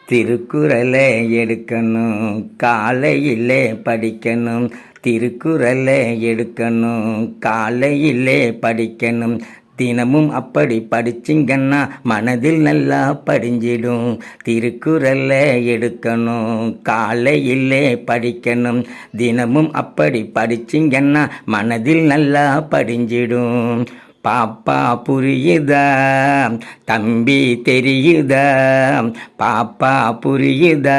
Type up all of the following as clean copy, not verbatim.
திருக்குறளை எடுக்கணும், காலையிலே படிக்கணும். திருக்குறளை எடுக்கணும், காலையிலே படிக்கணும். தினமும் அப்படி படிச்சிங்கன்னா மனதில் நல்லா படிஞ்சிடும். திருக்குறளை எடுக்கணும், காலையிலே படிக்கணும். தினமும் அப்படி படிச்சிங்கன்னா மனதில் நல்லா படிஞ்சிடும். பாப்பா புரியுதா, தம்பி தெரியுதா? பாப்பா புரியுதா,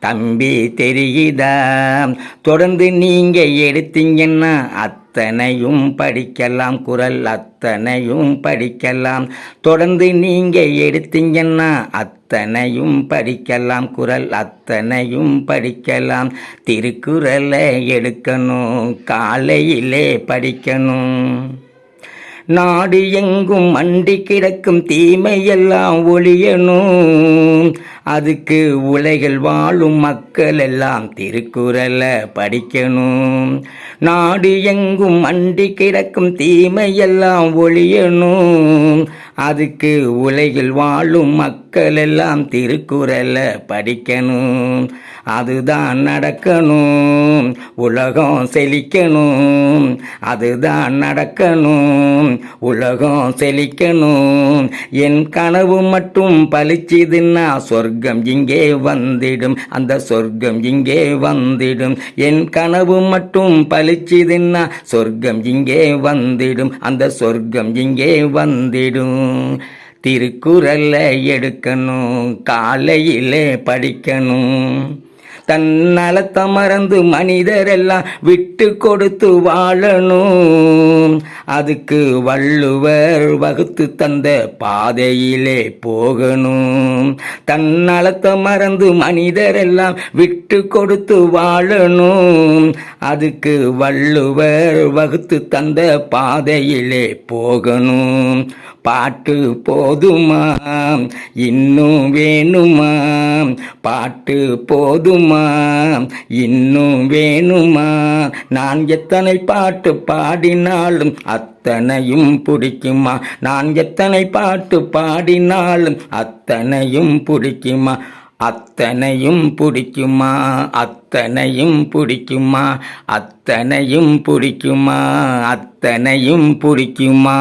தம்பி தெரியுதா? தொடர்ந்து நீங்க எடுத்தீங்கன்னா அத்தனையும் படிக்கலாம், குறள் அத்தனையும் படிக்கலாம். தொடர்ந்து நீங்க எடுத்தீங்கன்னா அத்தனையும் படிக்கலாம், குறள் அத்தனையும் படிக்கலாம். திருக்குறளை எடுக்கணும், காலையிலே படிக்கணும். நாடு எங்கும் மண்டி கிடக்கும் தீமையெல்லாம் ஒழியணும். அதுக்கு உலகில் வாழும் மக்கள் எல்லாம் திருக்குறளை படிக்கணும். நாடு எங்கும் மண்டி கிடக்கும் தீமையெல்லாம் ஒழியணும். அதுக்கு உலகில் வாழும் மக்கள் எல்லாம் திருக்குறளை படிக்கணும். அதுதான் நடக்கணும், உலகம் செழிக்கணும். அதுதான் நடக்கணும், உலகம் செழிக்கணும். என் கனவு மட்டும் பலிச்சுதுன்னா சொர்க்கம் இங்கே வந்திடும், அந்த சொர்க்கம் இங்கே வந்திடும். என் கனவு மட்டும் பலிச்சுதுன்னா சொர்க்கம் இங்கே வந்திடும், அந்த சொர்க்கம் இங்கே வந்திடும். திருக்குறளை எடுக்கணும், காலையிலே படிக்கணும். தன்னலத்தை மறந்து மனிதரெல்லாம் விட்டு கொடுத்து வாழணும். அதுக்கு வள்ளுவர் வகுத்து தந்த பாதையிலே போகணும். தன்னலத்தை மறந்து மனிதரெல்லாம் விட்டு கொடுத்து வாழணும். அதுக்கு வள்ளுவர் வகுத்து தந்த பாதையிலே போகணும். பாட்டு போதுமா, இன்னும் வேணுமா? பாட்டு போதுமா, இன்னும் வேணுமா? நான் எத்தனை பாட்டு பாடினாலும் அத்தனையும் பிடிக்குமா? நான் எத்தனை பாட்டு பாடினாலும் அத்தனையும் பிடிக்குமா? அத்தனையும் பிடிக்குமா? அத்தனையும் பிடிக்குமா? அத்தனையும் பிடிக்குமா? அத்தனையும் பிடிக்குமா?